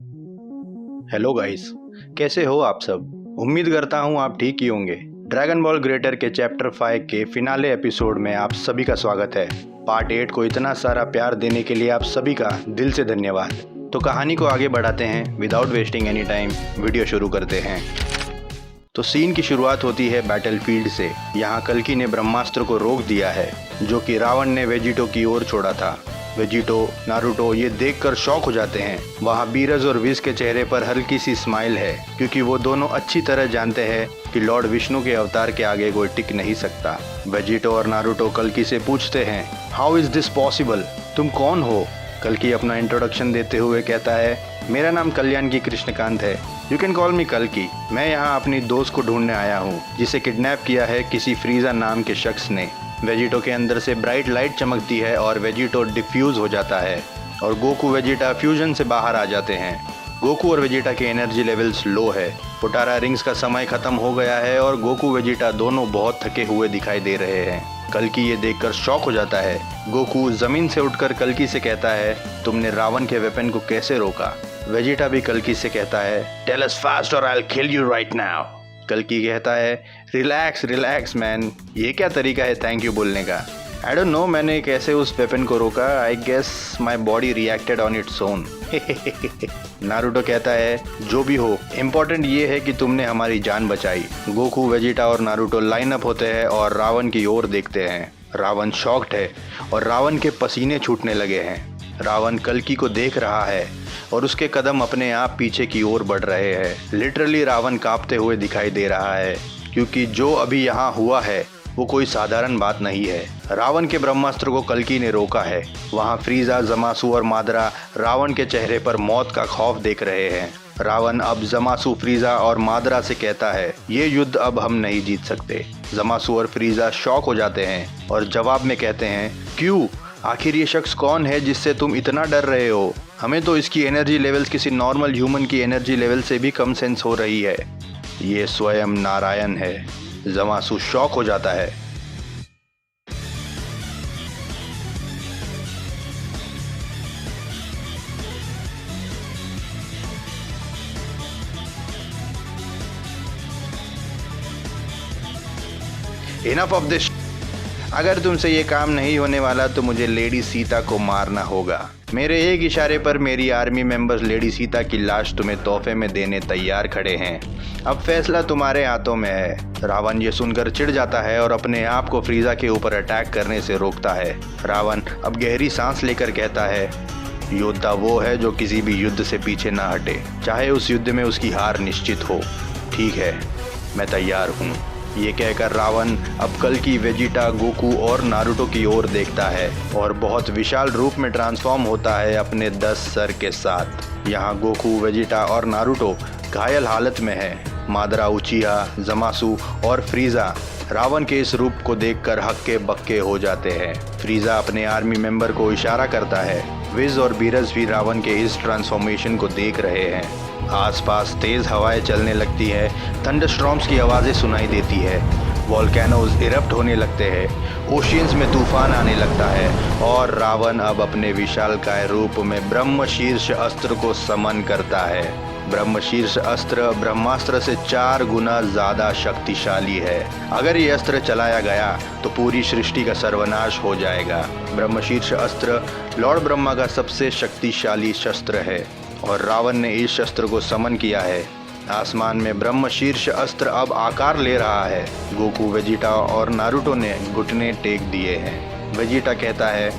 Hello guys, कैसे हो आप सब। उम्मीद करता हूँ आप ठीक ही होंगे। ड्रैगन बॉल ग्रेटर के चैप्टर 5 के फिनाले एपिसोड में आप सभी का स्वागत है। पार्ट 8 को इतना सारा प्यार देने के लिए आप सभी का दिल से धन्यवाद। तो कहानी को आगे बढ़ाते हैं, without wasting any time video शुरू करते हैं। तो सीन की शुरुआत होती है बैटलफील्ड से। यहाँ कल्कि ने ब्रह्मास्त्र को रोक दिया है जो कि रावण ने वेजिटो की ओर छोड़ा था। वेजिटो, नारुतो ये देखकर शॉक हो जाते हैं। वहाँ बीरज और विश के चेहरे पर हल्की सी स्माइल है क्योंकि वो दोनों अच्छी तरह जानते हैं कि लॉर्ड विष्णु के अवतार के आगे कोई टिक नहीं सकता। वेजिटो और नारुतो कल्कि से पूछते हैं, हाउ इज दिस पॉसिबल, तुम कौन हो। कल्कि अपना इंट्रोडक्शन देते हुए कहता है, मेरा नाम कल्याण की कृष्णकांत है, यू कैन कॉल मी कल्कि। मैं यहाँ अपनी दोस्त को ढूंढने आया हूँ जिसे किडनैप किया है किसी फ्रीजा नाम के शख्स ने। वेजिटो के अंदर से ब्राइट लाइट चमकती है और वेजिटो डिफ्यूज हो जाता है और गोकू वेजिटा फ्यूजन से बाहर आ जाते हैं। गोकू और वेजिटा के एनर्जी लेवल्स लो है। पोटारा रिंग्स का समय खत्म हो गया है और गोकू वेजिटा दोनों बहुत थके हुए दिखाई दे रहे हैं। कल्कि ये देखकर शॉक हो जाता है। गोकू जमीन से उठकर कल्कि से कहता है, तुमने रावण के वेपन को कैसे रोका। वेजिटा भी कल्कि से कहता है, टेल अस फास्ट और I will kill you right now. कल्कि कहता है, रिलैक्स रिलैक्स मैन, ये क्या तरीका है थैंक यू बोलने का। आई डोंट नो मैंने कैसे उस वेपन को रोका, I guess my body reacted on its own. Naruto कहता है, जो भी हो इम्पोर्टेंट ये है कि तुमने हमारी जान बचाई। गोकू, वेजिटा और नारुतो लाइन अप होते हैं और रावण की ओर देखते हैं। रावण शॉक्ड है और रावण के पसीने छूटने लगे हैं। रावण कल्कि को देख रहा है और उसके कदम अपने आप पीछे की ओर बढ़ रहे हैं। लिटरली रावण कांपते हुए दिखाई दे रहा है क्योंकि जो अभी यहाँ हुआ है वो कोई साधारण बात नहीं है। रावण के ब्रह्मास्त्र को कल्कि ने रोका है। वहाँ फ्रीजा, जमासु और मादरा रावण के चेहरे पर मौत का खौफ देख रहे हैं। रावण अब जमासु, फ्रीजा और मादरा से कहता है, ये युद्ध अब हम नहीं जीत सकते। जमासु और फ्रीजा शॉक हो जाते हैं और जवाब में कहते हैं, क्यों, आखिर ये शख्स कौन है जिससे तुम इतना डर रहे हो। हमें तो इसकी एनर्जी लेवल्स किसी नॉर्मल ह्यूमन की एनर्जी लेवल से भी कम सेंस हो रही है। ये स्वयं नारायण है। जमासु शॉक हो जाता है। Enough of this. अगर तुमसे ये काम नहीं होने वाला तो मुझे लेडी सीता को मारना होगा। मेरे एक इशारे पर मेरी आर्मी मेंबर्स लेडी सीता की लाश तुम्हें तोहफे में देने तैयार खड़े हैं। अब फैसला तुम्हारे हाथों में है। रावण ये सुनकर चिढ़ जाता है और अपने आप को फ्रीजा के ऊपर अटैक करने से रोकता है। रावण अब गहरी सांस लेकर कहता है, योद्धा वो है जो किसी भी युद्ध से पीछे ना हटे, चाहे उस युद्ध में उसकी हार निश्चित हो। ठीक है, मैं तैयार हूँ। ये कहकर रावण अब कल्कि, वेजिटा, गोकू और नारुतो की ओर देखता है और बहुत विशाल रूप में ट्रांसफॉर्म होता है अपने 10 सर के साथ। यहाँ गोकू, वेजिटा और नारुतो घायल हालत में है। मादरा, उचिहा, जमासु और फ्रीजा रावण के इस रूप को देखकर हक्के बक्के हो जाते हैं। फ्रीजा अपने आर्मी मेंबर को इशारा करता है। विज और बीरज भी रावण के इस ट्रांसफॉर्मेशन को देख रहे हैं। आसपास तेज हवाएं चलने लगती है। थंडरस्टॉर्म्स की आवाज़ें सुनाई देती है। वॉल्केनोज इरप्ट होने लगते हैं। ओशियंस में तूफान आने लगता है और रावण अब अपने विशालकाय रूप में ब्रह्मशीर्ष अस्त्र को समन करता है। ब्रह्मशीर्ष अस्त्र ब्रह्मास्त्र से 4 गुना ज़्यादा शक्तिशाली है। अगर ये अस्त्र चलाया गया तो पूरी सृष्टि का सर्वनाश हो जाएगा। ब्रह्मशीर्ष अस्त्र लॉर्ड ब्रह्मा का सबसे शक्तिशाली शस्त्र है और रावण ने इस शस्त्र को समन किया है। आसमान में ब्रह्मशीर्ष अस्त्र अब आकार ले रहा है। गोकू, वेजिटा और नारुतो ने घुटने टेक दिए हैं। वेजिटा कहता है,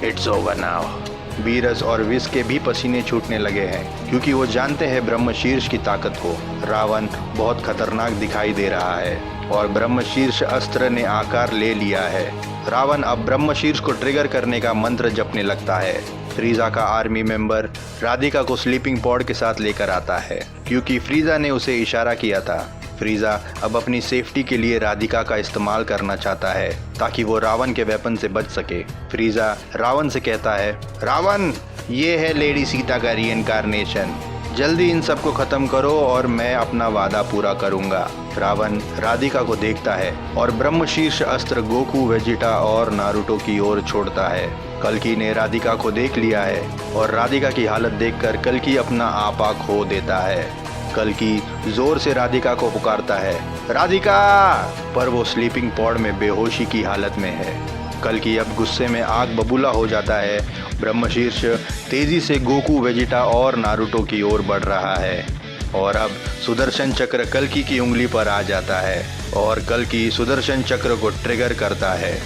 इट्स ओवर नाउ। बीरज और विश के भी पसीने छूटने लगे हैं क्योंकि वो जानते हैं ब्रह्मशीर्ष की ताकत को। रावण बहुत खतरनाक दिखाई दे रहा है और ब्रह्मशीर्ष अस्त्र ने आकार ले लिया है। रावण अब ब्रह्मशीर्ष को ट्रिगर करने का मंत्र जपने लगता है। फ्रीजा का आर्मी मेंबर राधिका को स्लीपिंग पॉड के साथ लेकर आता है क्योंकि फ्रीजा ने उसे इशारा किया था। फ्रीजा अब अपनी सेफ्टी के लिए राधिका का इस्तेमाल करना चाहता है ताकि वो रावण के वेपन से बच सके। फ्रीजा रावण से कहता है, रावण, ये है लेडी सीता का रीइंकार्नेशन। जल्दी इन सबको खत्म करो और मैं अपना वादा पूरा करूंगा। रावण राधिका को देखता है और ब्रह्मशीर्ष अस्त्र गोकू, वेजिटा और नारुतो की ओर छोड़ता है। कल्कि ने राधिका को देख लिया है और राधिका की हालत देखकर कल्कि अपना आपा खो देता है। कल्कि जोर से राधिका को पुकारता है, राधिका, पर वो स्लीपिंग पॉड में बेहोशी की हालत में है। कल्कि अब गुस्से में आग बबूला हो जाता है। ब्रह्मशीर्ष तेजी से गोकू, वेजिटा और नारुतो की ओर बढ़ रहा है और अब सुदर्शन चक्र कल्कि की उंगली पर आ जाता है और कल्कि सुदर्शन चक्र को ट्रिगर करता है।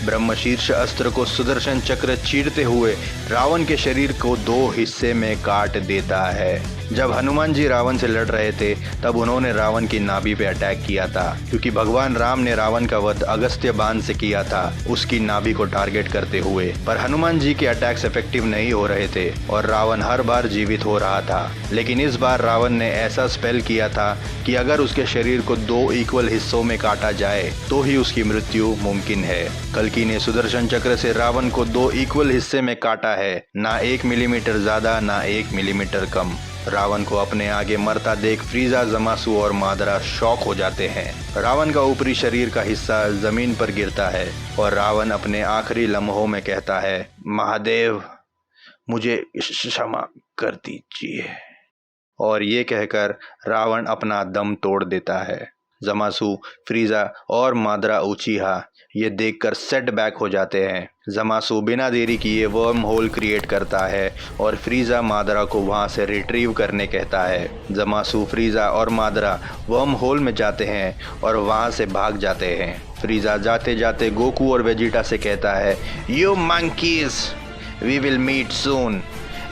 ब्रह्मशीर्ष अस्त्र को सुदर्शन चक्र चीरते हुए रावण के शरीर को 2 हिस्से में काट देता है। जब हनुमान जी रावण से लड़ रहे थे तब उन्होंने रावण की नाभि पे अटैक किया था, क्योंकि भगवान राम ने रावण का वध अगस्त्य बाण से किया था, उसकी नाभि को टारगेट करते हुए। पर हनुमान जी के अटैक्स इफेक्टिव नहीं हो रहे थे और रावण हर बार जीवित हो रहा था। लेकिन इस बार रावण ने ऐसा स्पेल किया था कि अगर उसके शरीर को 2 इक्वल हिस्सों में काटा जाए तो ही उसकी मृत्यु मुमकिन है। कल्कि ने सुदर्शन चक्र से रावण को 2 इक्वल हिस्से में काटा है, ना 1 मिलीमीटर ज्यादा ना 1 मिलीमीटर कम। रावण को अपने आगे मरता देख फ्रीजा, जमासु और मादरा शॉक हो जाते हैं। रावण का ऊपरी शरीर का हिस्सा जमीन पर गिरता है और रावण अपने आखिरी लम्हों में कहता है, महादेव, मुझे क्षमा कर दीजिए। और ये कहकर रावण अपना दम तोड़ देता है। जमासु, फ्रीजा और मादरा उचीहा ये देखकर सेट बैक हो जाते हैं। जमासु बिना देरी किए वर्म होल क्रिएट करता है और फ्रीजा मादरा को वहां से रिट्रीव करने कहता है। जमासु, फ्रीजा और मादरा वर्म होल में जाते हैं और वहां से भाग जाते हैं। फ्रीजा जाते जाते गोकू और वेजिटा से कहता है, you monkeys, we will meet soon,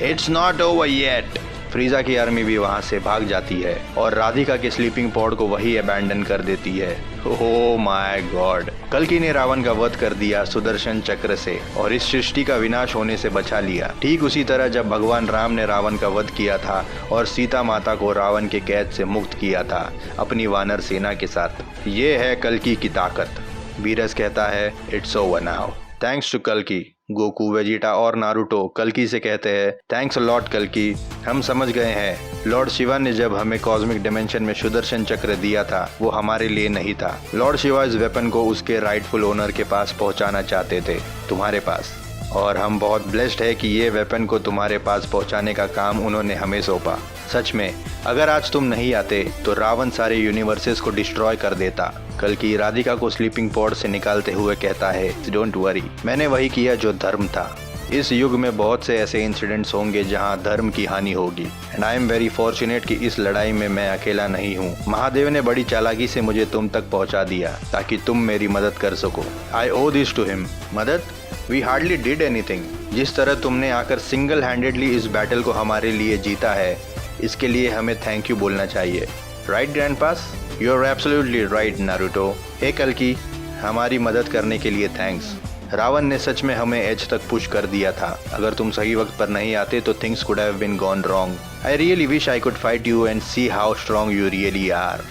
it's not over yet. Frieza की आर्मी भी वहां से भाग जाती है और राधिका के स्लीपिंग पॉड को वही अबैंडन कर देती है। ओह माय गॉड, कल्कि ने रावण का वध कर दिया सुदर्शन चक्र से और इस सृष्टि का विनाश होने से बचा लिया। ठीक उसी तरह जब भगवान राम ने रावण का वध किया था और सीता माता को रावण के कैद से मुक्त किया था अपनी वानर सेना के साथ। ये है कल्कि की ताकत। बीरस कहता है, it's over now, thanks to कल्कि। गोकू, वेजिटा और नारुतो कल्कि से कहते हैं, थैंक्स अ लॉट कल्कि, हम समझ गए हैं। लॉर्ड शिवा ने जब हमें कॉस्मिक डिमेंशन में सुदर्शन चक्र दिया था वो हमारे लिए नहीं था। लॉर्ड शिवा इस वेपन को उसके राइटफुल ओनर के पास पहुंचाना चाहते थे, तुम्हारे पास, और हम बहुत ब्लेस्ड है कि ये वेपन को तुम्हारे पास पहुंचाने का काम उन्होंने हमें सौंपा। सच में अगर आज तुम नहीं आते तो रावण सारे यूनिवर्सेस को डिस्ट्रॉय कर देता। कल्कि राधिका को स्लीपिंग पॉड से निकालते हुए कहता है, डोंट वरी, मैंने वही किया जो धर्म था। इस युग में बहुत से ऐसे इंसिडेंट्स होंगे जहां धर्म की हानि होगी and I am very fortunate कि इस लड़ाई में मैं अकेला नहीं हूं। महादेव ने बड़ी चालाकी से मुझे तुम तक पहुंचा दिया ताकि तुम मेरी मदद कर सको। I owe this to him. मदद? We hardly did anything. जिस तरह तुमने आकर सिंगल हैंडेडली इस बैटल को हमारे लिए जीता है, इसके लिए हमें थैंक यू बोलना चाहिए। Right grandpas? You are absolutely right Naruto. Hey कल्कि, हमारी मदद करने के लिए थैंक्स। रावण ने सच में हमें एज तक पुश कर दिया था। अगर तुम सही वक्त पर नहीं आते तो things could have been gone wrong. I really wish I could fight you and see how strong you really are.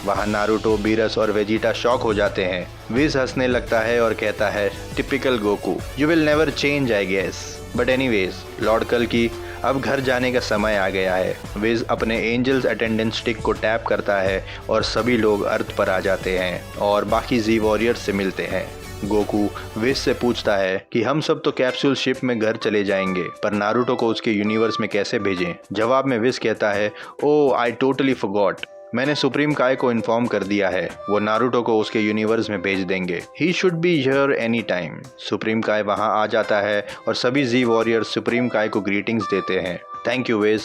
वहाँ नारुतो, बीरस और वेजिटा शॉक हो जाते हैं। विज हंसने लगता है और कहता है, typical Goku, you will never change I guess. But anyways, lord कल्कि, अब घर जाने का समय आ गया है। विज अपने एंजल्स अटेंडेंस स्टिक को टैप करता है और सभी लोग अर्थ पर आ जाते हैं और बाकी जी वॉरियर्स से मिलते हैं। गोकू विज से पूछता है कि हम सब तो कैप्सूल शिप में घर चले जाएंगे, पर नारुतो को उसके यूनिवर्स में कैसे भेजें। जवाब में विज कहता है, ओह आई टोटली फॉरगॉट, मैंने सुप्रीम काय को इन्फॉर्म कर दिया है, वो नारुतो को उसके यूनिवर्स में भेज देंगे। He should be here any time. Supreme काय वहां आ जाता है और सभी जी वॉरियर्स सुप्रीम काय को ग्रीटिंग्स देते हैं। Thank you Whis,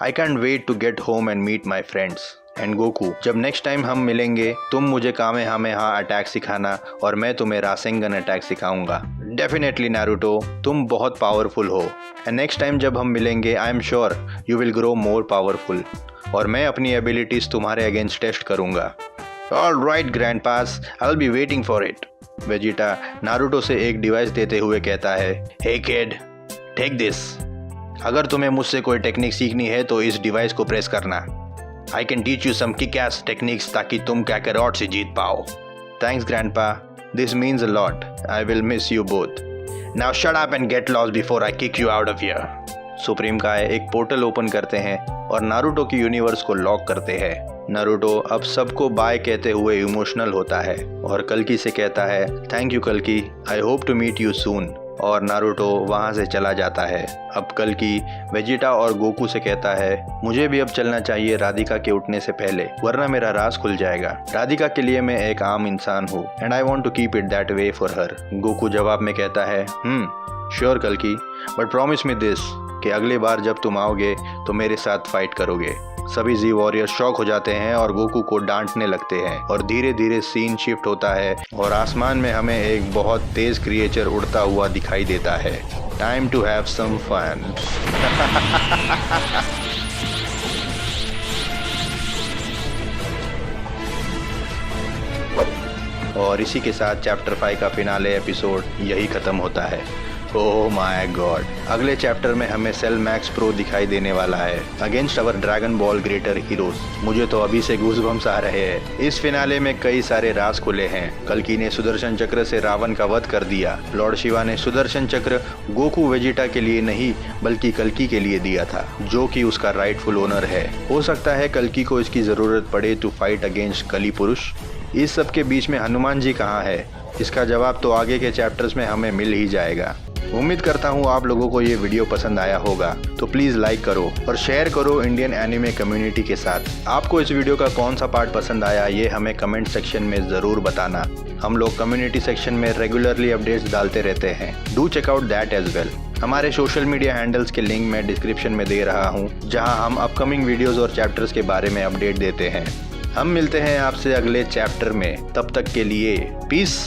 I can't wait to get home and meet my friends. And Goku, जब नेक्स्ट टाइम हम मिलेंगे तुम मुझे कामेहामेहा अटैक सिखाना और मैं तुम्हें रासेंगन अटैक सिखाऊंगा। डेफिनेटली नारुतो, तुम बहुत पावरफुल हो एंड नेक्स्ट टाइम जब हम मिलेंगे I am sure you will grow more powerful और मैं अपनी एबिलिटीज तुम्हारे अगेंस्ट टेस्ट करूंगा। All right ग्रैंडपास, I will be waiting for it. Vegeta Naruto से एक डिवाइस देते हुए कहता है, हे किड, टेक दिस। अगर तुम्हें मुझसे कोई टेक्निक सीखनी है तो इस डिवाइस को प्रेस करना। I can teach you some kick ass techniques ताकि तुम कैकरॉट से जीत पाओ। Thanks grandpa, this means a lot. I will miss you both. Now shut up and get lost before I kick you out of here. Supreme kai एक portal open करते हैं और Naruto की यूनिवर्स को lock करते हैं। Naruto अब सबको बाय कहते हुए इमोशनल होता है और कल्कि से कहता है थैंक यू कल्कि, I hope to meet you soon, और नारुतो वहाँ से चला जाता है। अब कल्कि वेजिटा और गोकू से कहता है मुझे भी अब चलना चाहिए राधिका के उठने से पहले, वरना मेरा राज खुल जाएगा। राधिका के लिए मैं एक आम इंसान हूँ and I want to keep it that way for her. Goku जवाब में कहता है श्योर कल्कि, बट प्रॉमिस मी दिस कि अगली बार जब तुम आओगे तो मेरे साथ फाइट करोगे। सभी जी वॉरियर शॉक हो जाते हैं और गोकू को डांटने लगते हैं और धीरे धीरे सीन शिफ्ट होता है और आसमान में हमें एक बहुत तेज क्रिएचर उड़ता हुआ दिखाई देता है। Time to have some fun. और इसी के साथ चैप्टर 5 का फिनाले एपिसोड यही खत्म होता है। ओह माय गॉड, अगले चैप्टर में हमें सेल मैक्स प्रो दिखाई देने वाला है अगेंस्ट अवर ड्रैगन बॉल ग्रेटर हीरोज। मुझे तो अभी से गूज़बम्स आ रहे हैं। इस फिनाले में कई सारे राज खुले हैं। कल्कि ने सुदर्शन चक्र से रावण का वध कर दिया। लॉर्ड शिवा ने सुदर्शन चक्र गोकू वेजिटा के लिए नहीं बल्कि कल्कि के लिए दिया था, जो कि उसका राइटफुल ओनर है। हो सकता है कल्कि को इसकी जरूरत पड़े टू फाइट अगेंस्ट कली पुरुष। इस सब के बीच में हनुमान जी कहाँ है? इसका जवाब तो आगे के चैप्टर्स में हमें मिल ही जाएगा। उम्मीद करता हूँ आप लोगों को ये वीडियो पसंद आया होगा, तो प्लीज़ लाइक करो और शेयर करो इंडियन एनिमे कम्युनिटी के साथ। आपको इस वीडियो का कौन सा पार्ट पसंद आया ये हमें कमेंट सेक्शन में ज़रूर बताना। हम लोग कम्युनिटी सेक्शन में रेगुलरली अपडेट्स डालते रहते हैं। Do check out that as well. हमारे सोशल मीडिया हैंडल्स के लिंक मैं डिस्क्रिप्शन में दे रहा हूँ, जहाँ हम अपकमिंग वीडियोज़ और चैप्टर्स के बारे में अपडेट देते हैं। हम मिलते हैं आपसे अगले चैप्टर में, तब तक के लिए पीस।